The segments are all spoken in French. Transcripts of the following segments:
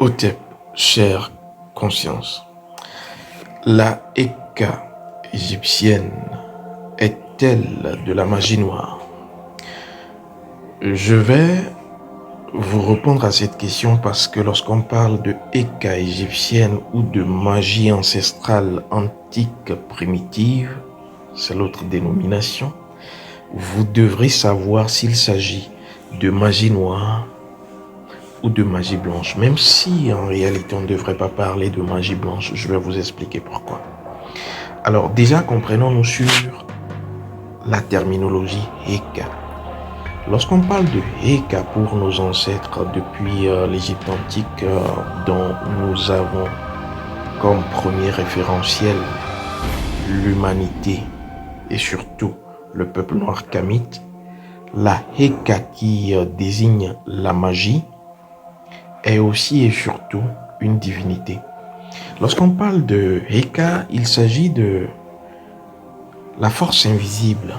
Hotep, chère conscience, la Eka égyptienne est-elle de la magie noire? Je vais vous répondre à cette question parce que lorsqu'on parle de Eka égyptienne ou de magie ancestrale antique primitive, c'est l'autre dénomination, vous devrez savoir s'il s'agit de magie noire ou de magie blanche, même si en réalité on ne devrait pas parler de magie blanche. Je vais vous expliquer pourquoi. Alors déjà, comprenons-nous sur la terminologie Eka. Lorsqu'on parle de Eka pour nos ancêtres depuis l'Égypte antique, dont nous avons comme premier référentiel l'humanité et surtout le peuple noir kamite, la Eka qui désigne la magie est aussi et surtout une divinité. Lorsqu'on parle de Eka, il s'agit de la force invisible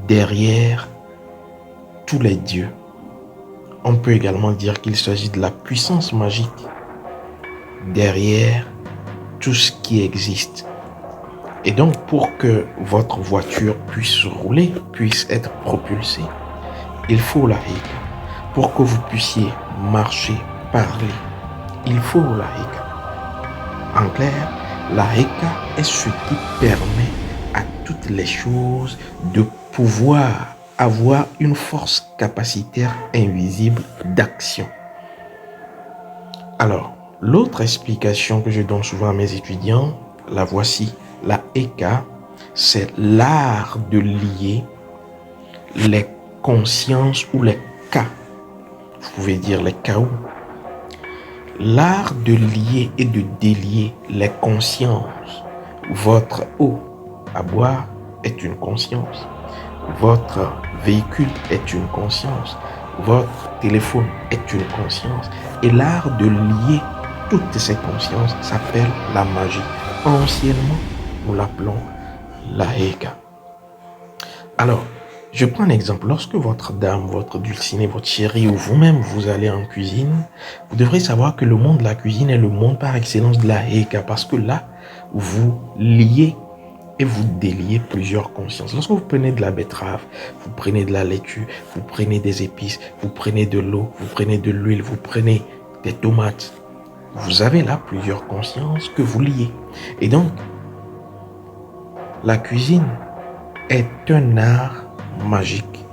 derrière tous les dieux. On peut également dire qu'il s'agit de la puissance magique derrière tout ce qui existe. Et donc, pour que votre voiture puisse rouler, puisse être propulsée, il faut la Eka. Pour que vous puissiez marcher, parler, il faut la Eka. En clair, la Eka est ce qui permet à toutes les choses de pouvoir avoir une force capacitaire invisible d'action. Alors, l'autre explication que je donne souvent à mes étudiants, la voici. La Eka, c'est l'art de lier les consciences ou les cas. Vous pouvez dire les chaos. L'art de lier et de délier les consciences. Votre eau à boire est une conscience. Votre véhicule est une conscience. Votre téléphone est une conscience. Et l'art de lier toutes ces consciences s'appelle la magie. Anciennement, nous l'appelons la Eka. Alors, je prends un exemple. Lorsque votre dame, votre dulcinée, votre chérie ou vous-même, vous allez en cuisine, vous devrez savoir que le monde de la cuisine est le monde par excellence de la Eka, parce que là, vous liez et vous déliez plusieurs consciences. Lorsque vous prenez de la betterave, vous prenez de la laitue, vous prenez des épices, vous prenez de l'eau, vous prenez de l'huile, vous prenez des tomates, vous avez là plusieurs consciences que vous liez. Et donc, la cuisine est un art magique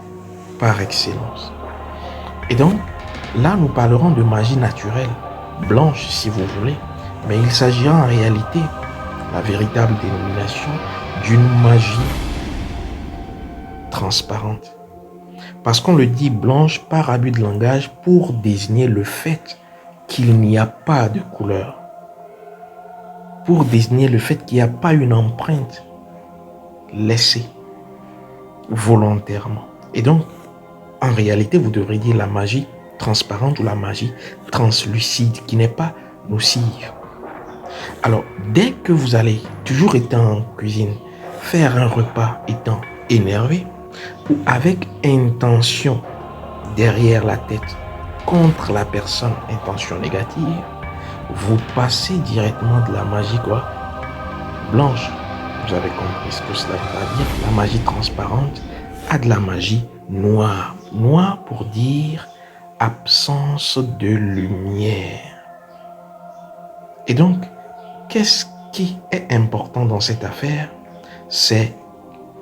par excellence. Et donc, là, nous parlerons de magie naturelle, blanche si vous voulez, mais il s'agira en réalité, la véritable dénomination, d'une magie transparente. Parce qu'on le dit blanche par abus de langage pour désigner le fait qu'il n'y a pas de couleur, pour désigner le fait qu'il n'y a pas une empreinte laissée volontairement. Et donc, en réalité, vous devrez dire la magie transparente ou la magie translucide qui n'est pas nocive. Alors, dès que vous allez, toujours étant en cuisine, faire un repas étant énervé ou avec intention derrière la tête contre la personne, intention négative, vous passez directement de la magie blanche. Vous avez compris ce que cela veut dire, la magie transparente à de la magie noire. Noir pour dire absence de lumière. Et donc, qu'est-ce qui est important dans cette affaire? C'est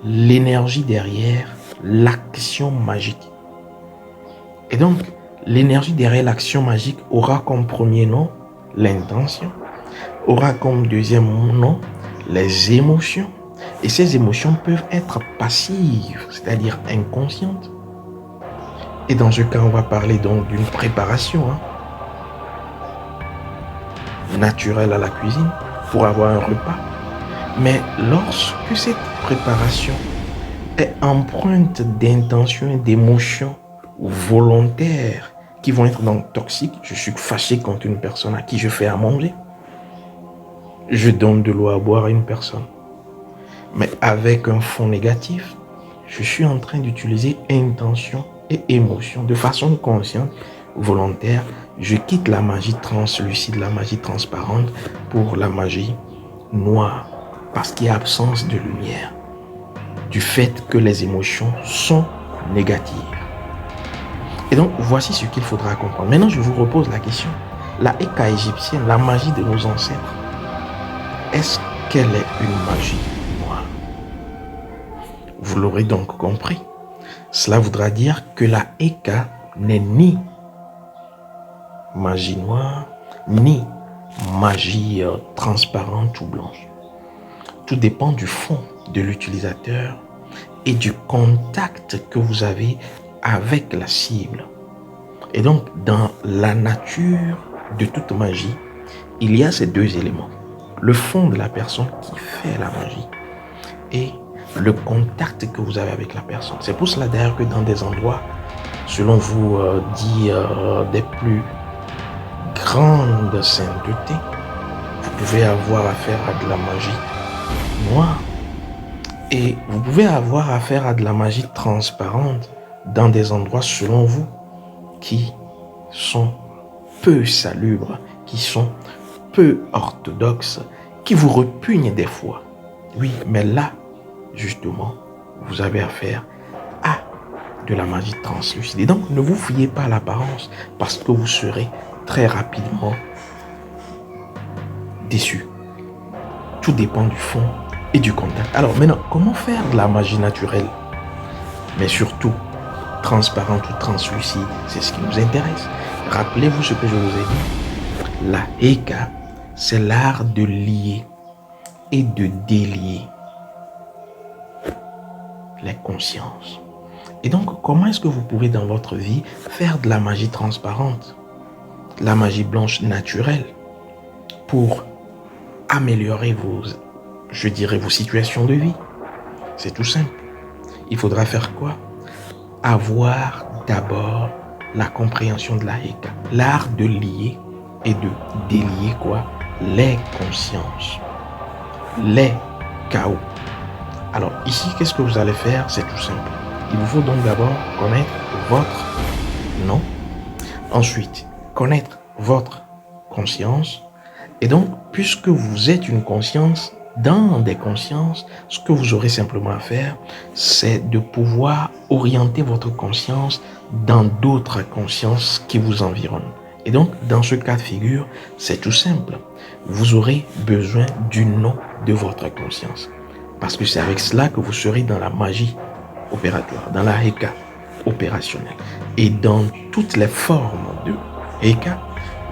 l'énergie derrière l'action magique. Et donc, l'énergie derrière l'action magique aura comme premier nom l'intention, aura comme deuxième nom les émotions. Et ces émotions peuvent être passives, c'est-à-dire inconscientes. Et dans ce cas, on va parler donc d'une préparation naturelle à la cuisine pour avoir un repas. Mais lorsque cette préparation est empreinte d'intentions et d'émotions volontaires qui vont être donc toxiques, je suis fâché contre une personne à qui je fais à manger, je donne de l'eau à boire à une personne. Mais avec un fond négatif, je suis en train d'utiliser intention et émotion de façon consciente volontaire, je quitte la magie translucide, la magie transparente pour la magie noire. Parce qu'il y a absence de lumière. Du fait que les émotions sont négatives. Et donc, voici ce qu'il faudra comprendre. Maintenant, je vous repose la question. La Eka égyptienne, la magie de nos ancêtres, est-ce qu'elle est une magie noire? Vous l'aurez donc compris. Cela voudra dire que la Eka n'est ni magie noire, ni magie transparente ou blanche. Tout dépend du fond de l'utilisateur et du contact que vous avez avec la cible. Et donc, dans la nature de toute magie, il y a ces deux éléments. Le fond de la personne qui fait la magie et le contact que vous avez avec la personne. C'est pour cela d'ailleurs que dans des endroits, selon vous, des plus grandes saintetés, vous pouvez avoir affaire à de la magie noire et vous pouvez avoir affaire à de la magie transparente dans des endroits, selon vous, qui sont peu salubres, qui sont peu orthodoxes, qui vous repugnent des fois. Oui, mais là, justement, vous avez affaire à de la magie translucide. Et donc, ne vous fiez pas à l'apparence parce que vous serez très rapidement déçu. Tout dépend du fond et du contact. Alors maintenant, comment faire de la magie naturelle? Mais surtout, transparente ou translucide, c'est ce qui nous intéresse. Rappelez-vous ce que je vous ai dit. La Eka, c'est l'art de lier et de délier les consciences. Et donc, comment est-ce que vous pouvez dans votre vie faire de la magie transparente, la magie blanche naturelle, pour améliorer vos situations de vie? C'est tout simple. Il faudra faire quoi? Avoir d'abord la compréhension de la Eka, l'art de lier et de délier quoi? Les consciences, les chaos. Alors ici, qu'est-ce que vous allez faire? C'est tout simple. Il vous faut donc d'abord connaître votre nom, ensuite connaître votre conscience. Et donc, puisque vous êtes une conscience, dans des consciences, ce que vous aurez simplement à faire, c'est de pouvoir orienter votre conscience dans d'autres consciences qui vous environnent. Et donc, dans ce cas de figure, c'est tout simple. Vous aurez besoin du nom de votre conscience. Parce que c'est avec cela que vous serez dans la magie opératoire, dans la Eka opérationnelle. Et dans toutes les formes de Eka,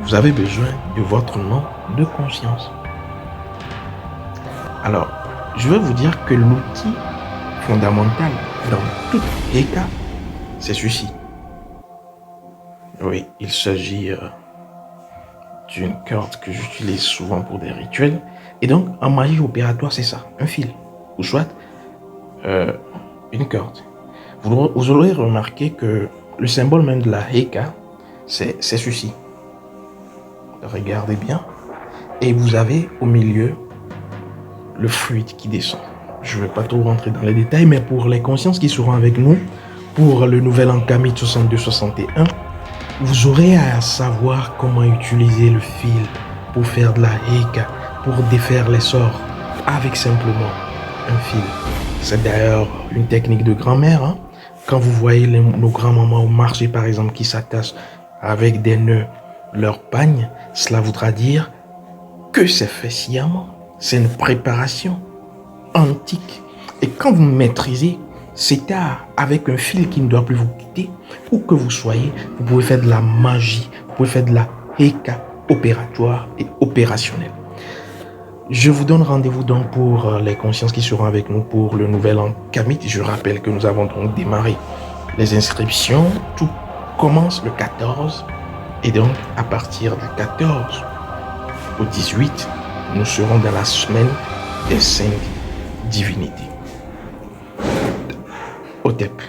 vous avez besoin de votre nom de conscience. Alors, je vais vous dire que l'outil fondamental dans toute Eka, c'est celui-ci. Oui, il s'agit d'une corde que j'utilise souvent pour des rituels. Et donc, en magie opératoire, c'est ça, un fil, ou soit une corde. Vous aurez remarqué que le symbole même de la Eka, c'est celui-ci. Regardez bien. Et vous avez au milieu le fluide qui descend. Je ne vais pas trop rentrer dans les détails, mais pour les consciences qui seront avec nous, pour le nouvel an Kamit 62-61, vous aurez à savoir comment utiliser le fil pour faire de la Eka, pour défaire les sorts, avec simplement un fil. C'est d'ailleurs une technique de grand-mère. Hein? Quand vous voyez nos grands-mamans au marché, par exemple, qui s'attachent avec des nœuds leur pagne, cela voudra dire que c'est fait sciemment. C'est une préparation antique. Et quand vous maîtrisez cet art avec un fil qui ne doit plus vous quitter, où que vous soyez, vous pouvez faire de la magie, vous pouvez faire de la Eka opératoire et opérationnelle. Je vous donne rendez-vous donc pour les consciences qui seront avec nous pour le nouvel an Kamit. Je rappelle que nous avons donc démarré les inscriptions. Tout commence le 14. Et donc, à partir du 14 au 18, nous serons dans la semaine des 5 divinités. Otep.